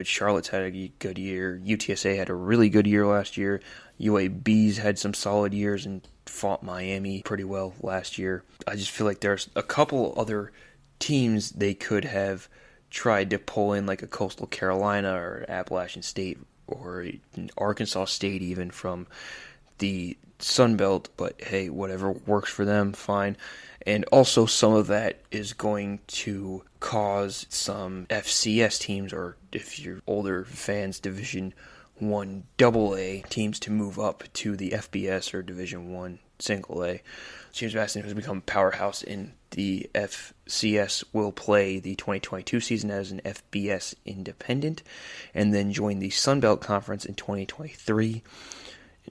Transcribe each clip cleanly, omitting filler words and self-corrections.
Charlotte's had a good year. UTSA had a really good year last year. UAB's had some solid years and fought Miami pretty well last year. I just feel like there's a couple other teams they could have tried to pull in, like a Coastal Carolina or Appalachian State or Arkansas State even from the Sun Belt, but hey, whatever works for them, fine. And also some of that is going to cause some FCS teams, or if you're older fans, Division 1 AA teams to move up to the FBS or Division 1 single A. James Madison has become a powerhouse in the FCS, will play the 2022 season as an FBS independent, and then join the Sun Belt Conference in 2023.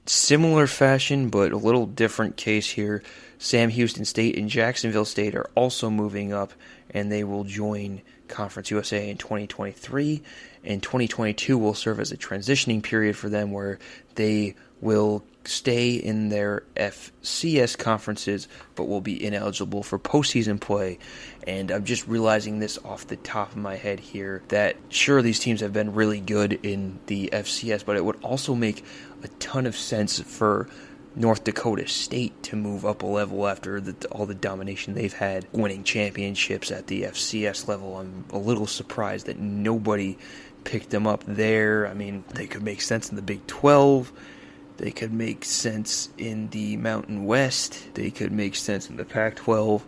Similar fashion, but a little different case here. Sam Houston State and Jacksonville State are also moving up, and they will join Conference USA in 2023. And 2022 will serve as a transitioning period for them where they will stay in their FCS conferences but will be ineligible for postseason play. And I'm just realizing this off the top of my head here that sure, these teams have been really good in the FCS, but it would also make a ton of sense for North Dakota State to move up a level after all the domination they've had winning championships at the FCS level. I'm a little surprised that nobody picked them up there. I mean, they could make sense in the Big 12. They could make sense in the Mountain West. They could make sense in the Pac-12,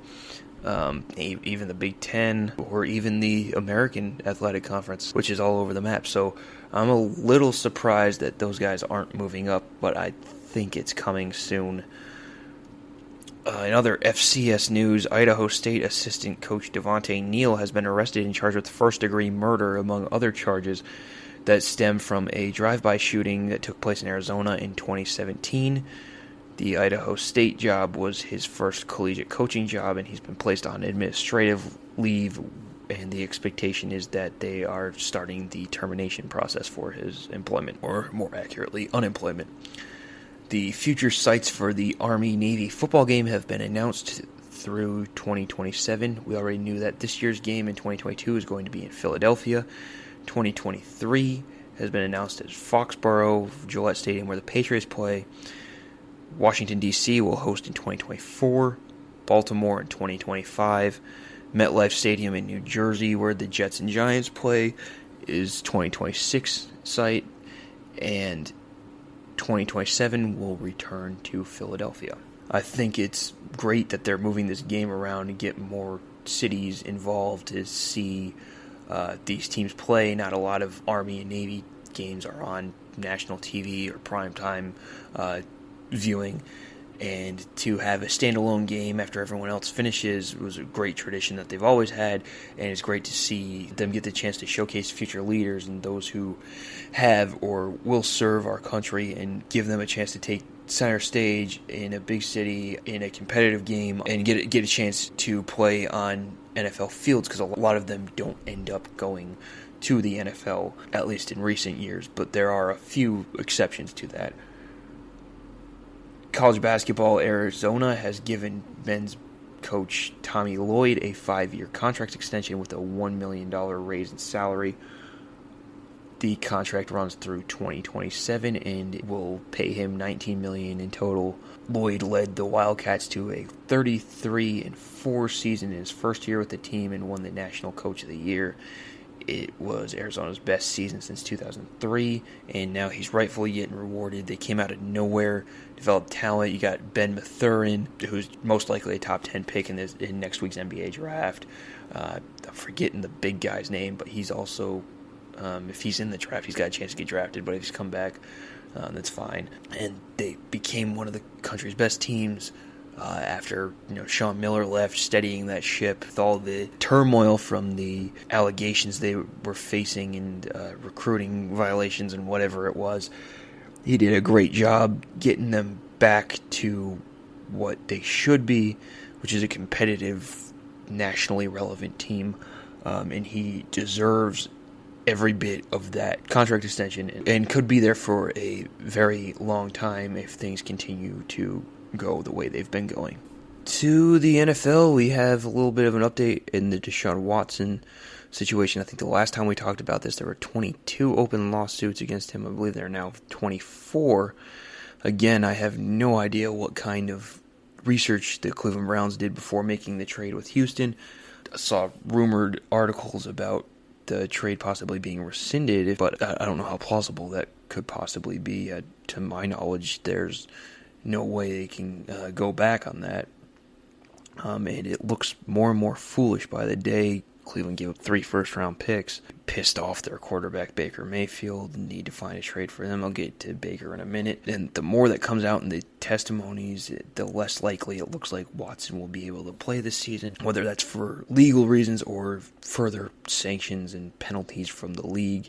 even the Big 10, or even the American Athletic Conference, which is all over the map. So I'm a little surprised that those guys aren't moving up, but I think it's coming soon. In other FCS news, Idaho State assistant coach Devontae Neal has been arrested and charged with first-degree murder, among other charges that stem from a drive-by shooting that took place in Arizona in 2017. The Idaho State job was his first collegiate coaching job, and he's been placed on administrative leave, and the expectation is that they are starting the termination process for his employment, or more accurately, unemployment. The future sites for the Army-Navy football game have been announced through 2027. We already knew that this year's game in 2022 is going to be in Philadelphia. 2023 has been announced as Foxborough, Gillette Stadium, where the Patriots play. Washington, D.C. will host in 2024. Baltimore in 2025. MetLife Stadium in New Jersey, where the Jets and Giants play, is 2026 site. And 2027 will return to Philadelphia. I think it's great that they're moving this game around to get more cities involved to see these teams play. Not a lot of Army and Navy games are on national TV or primetime viewing, and to have a standalone game after everyone else finishes was a great tradition that they've always had, and it's great to see them get the chance to showcase future leaders and those who have or will serve our country and give them a chance to take center stage in a big city in a competitive game and get a chance to play on NFL fields, because a lot of them don't end up going to the NFL, at least in recent years, but there are a few exceptions to that. College basketball, Arizona has given men's coach Tommy Lloyd a 5-year contract extension with a $1 million raise in salary. The contract runs through 2027 and will pay him $19 million in total. Lloyd led the Wildcats to a 33-4 season in his first year with the team and won the National Coach of the Year. It was Arizona's best season since 2003, and now he's rightfully getting rewarded. They came out of nowhere, developed talent. You got Ben Mathurin, who's most likely a top 10 pick in next week's NBA draft. I'm forgetting the big guy's name, but he's also, if he's in the draft, he's got a chance to get drafted, but if he's come back, that's fine. And they became one of the country's best teams after Sean Miller left, steadying that ship with all the turmoil from the allegations they were facing and recruiting violations and whatever it was. He did a great job getting them back to what they should be, which is a competitive, nationally relevant team, and he deserves every bit of that contract extension and could be there for a very long time if things continue to go the way they've been going. To the NFL, we have a little bit of an update in the Deshaun Watson situation. I think the last time we talked about this, there were 22 open lawsuits against him. I believe there are now 24. Again, I have no idea what kind of research the Cleveland Browns did before making the trade with Houston. I saw rumored articles about the trade possibly being rescinded, but I don't know how plausible that could possibly be. To my knowledge, there's no way they can go back on that. And it looks more and more foolish by the day. Cleveland gave up 3 first-round picks, pissed off their quarterback Baker Mayfield, need to find a trade for them. I'll get to Baker in a minute. And the more that comes out in the testimonies, the less likely it looks like Watson will be able to play this season, whether that's for legal reasons or further sanctions and penalties from the league.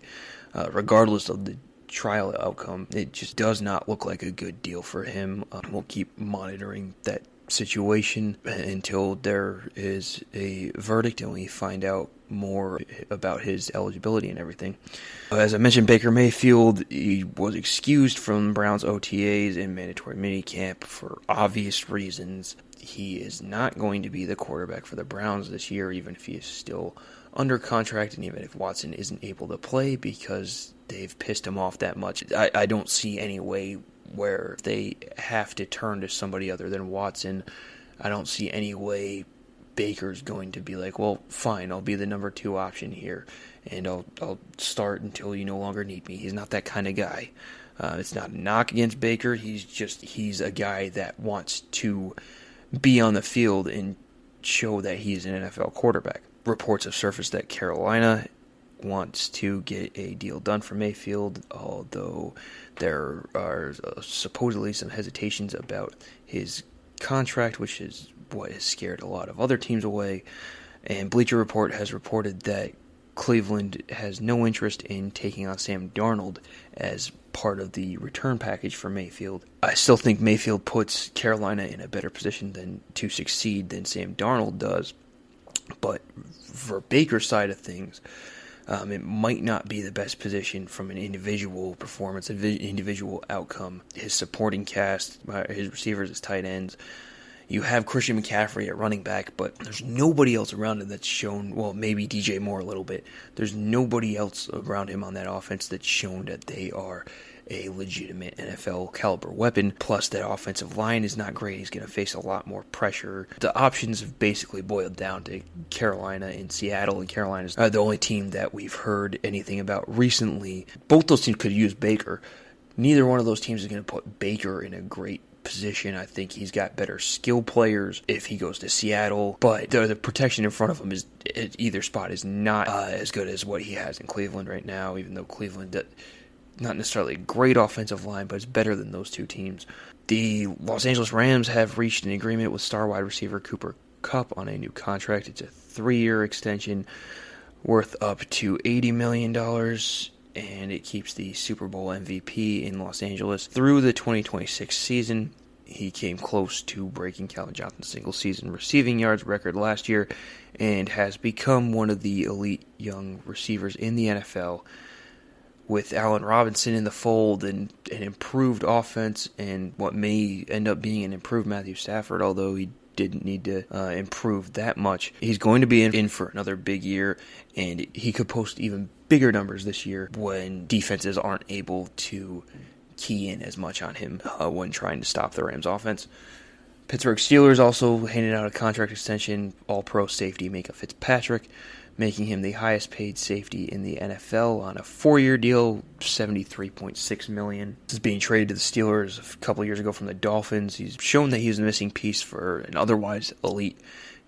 Regardless of the trial outcome, it just does not look like a good deal for him. We'll keep monitoring that situation until there is a verdict and we find out more about his eligibility and everything. As I mentioned, Baker Mayfield, he was excused from Browns OTAs and mandatory minicamp for obvious reasons. He is not going to be the quarterback for the Browns this year, even if he is still under contract and even if Watson isn't able to play, because they've pissed him off that much. I don't see any way where they have to turn to somebody other than Watson. I don't see any way Baker's going to be like, well, fine, I'll be the number 2 option here, and I'll start until you no longer need me. He's not that kind of guy. It's not a knock against Baker. He's a guy that wants to be on the field and show that he's an NFL quarterback. Reports have surfaced that Carolina wants to get a deal done for Mayfield, although there are supposedly some hesitations about his contract, which is what has scared a lot of other teams away. And Bleacher Report has reported that Cleveland has no interest in taking on Sam Darnold as part of the return package for Mayfield. I still think Mayfield puts Carolina in a better position to succeed than Sam Darnold does. But for Baker's side of things, it might not be the best position from an individual performance, an individual outcome. His supporting cast, his receivers, his tight ends. You have Christian McCaffrey at running back, but there's nobody else around him that's shown, well, maybe DJ Moore a little bit. There's nobody else around him on that offense that's shown that they are a legitimate NFL caliber weapon. Plus, that offensive line is not great. He's going to face a lot more pressure. The options have basically boiled down to Carolina and Seattle, and Carolina's the only team that we've heard anything about recently. Both those teams could use Baker. Neither one of those teams is going to put Baker in a great position. I think he's got better skill players if he goes to Seattle, but the protection in front of him is at either spot is not as good as what he has in Cleveland right now, even though Cleveland, not necessarily a great offensive line, but it's better than those two teams. The Los Angeles Rams have reached an agreement with star wide receiver Cooper Kupp on a new contract. It's a 3-year extension worth up to $80 million, and it keeps the Super Bowl MVP in Los Angeles through the 2026 season. He came close to breaking Calvin Johnson's single-season receiving yards record last year and has become one of the elite young receivers in the NFL. With Allen Robinson in the fold and an improved offense and what may end up being an improved Matthew Stafford, although he didn't need to improve that much, he's going to be in for another big year, and he could post even bigger numbers this year when defenses aren't able to key in as much on him when trying to stop the Rams' offense. Pittsburgh Steelers also handed out a contract extension, All-Pro safety Micah Fitzpatrick, making him the highest paid safety in the NFL on a 4-year deal, $73.6 million. This is being traded to the Steelers a couple of years ago from the Dolphins. He's shown that he's a missing piece for an otherwise elite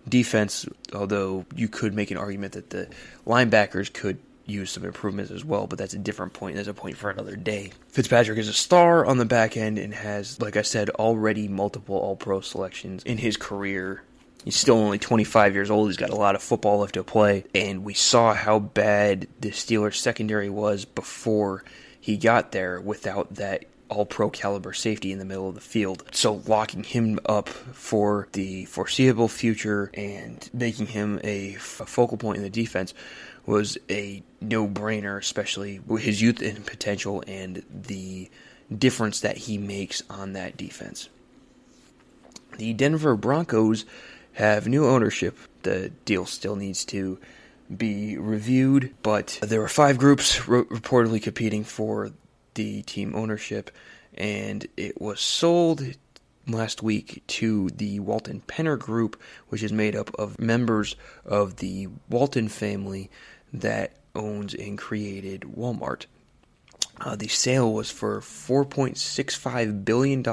defense, although you could make an argument that the linebackers could use some improvements as well, but that's a different point. That's a point for another day. Fitzpatrick is a star on the back end and has, like I said, already multiple All-Pro selections in his career. He's still only 25 years old. He's got a lot of football left to play, and we saw how bad the Steelers secondary was before he got there without that all-pro caliber safety in the middle of the field. So locking him up for the foreseeable future and making him a focal point in the defense was a no-brainer, especially with his youth and potential and the difference that he makes on that defense. The Denver Broncos have new ownership. The deal still needs to be reviewed, but there were 5 groups reportedly competing for the team ownership, and it was sold last week to the Walton Penner Group, which is made up of members of the Walton family that owns and created Walmart. The sale was for $4.65 billion,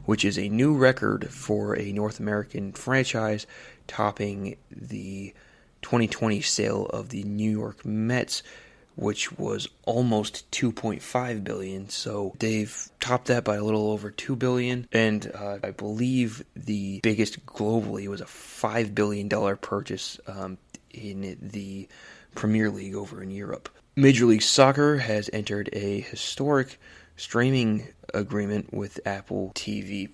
which is a new record for a North American franchise, topping the 2020 sale of the New York Mets, which was almost $2.5 billion. So they've topped that by a little over $2 billion. And I believe the biggest globally was a $5 billion purchase in the Premier League over in Europe. Major League Soccer has entered a historic streaming agreement with Apple TV+.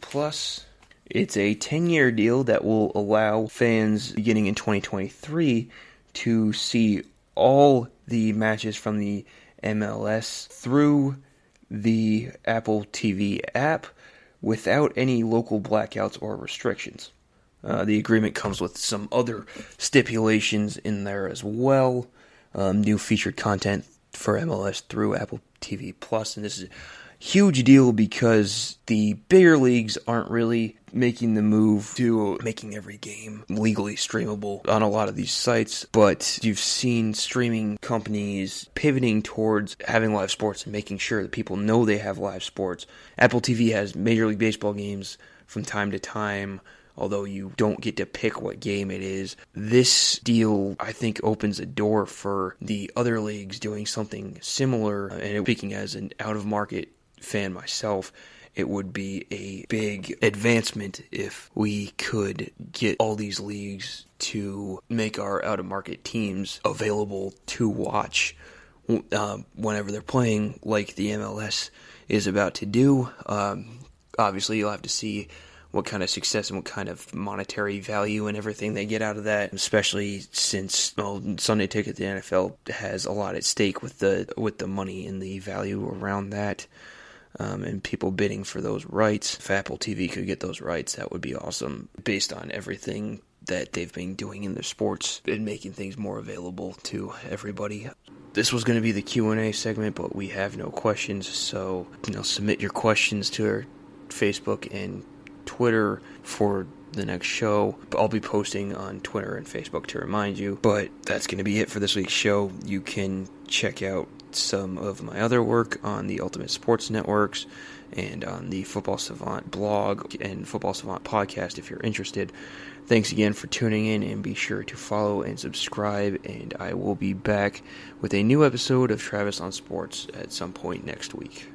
It's a 10-year deal that will allow fans beginning in 2023 to see all the matches from the MLS through the Apple TV app without any local blackouts or restrictions. The agreement comes with some other stipulations in there as well. New featured content for MLS through Apple TV+, and this is a huge deal because the bigger leagues aren't really making the move to making every game legally streamable on a lot of these sites, but you've seen streaming companies pivoting towards having live sports and making sure that people know they have live sports. Apple TV has Major League Baseball games from time to time, although you don't get to pick what game it is. This deal, I think, opens a door for the other leagues doing something similar, and speaking as an out-of-market fan myself, it would be a big advancement if we could get all these leagues to make our out-of-market teams available to watch whenever they're playing, like the MLS is about to do. Obviously, you'll have to see what kind of success and what kind of monetary value and everything they get out of that, especially since Sunday Ticket, the NFL has a lot at stake with the money and the value around that. And people bidding for those rights. If Apple TV could get those rights, that would be awesome, based on everything that they've been doing in their sports and making things more available to everybody. This was going to be the Q&A segment, but we have no questions, so submit your questions to our Facebook and Twitter for the next show. I'll be posting on Twitter and Facebook to remind you, but that's going to be it for this week's show. You can check out some of my other work on the Ultimate Sports Networks and on the Football Savant blog and Football Savant podcast if you're interested. Thanks again for tuning in, and be sure to follow and subscribe, and I will be back with a new episode of Travis on Sports at some point next week.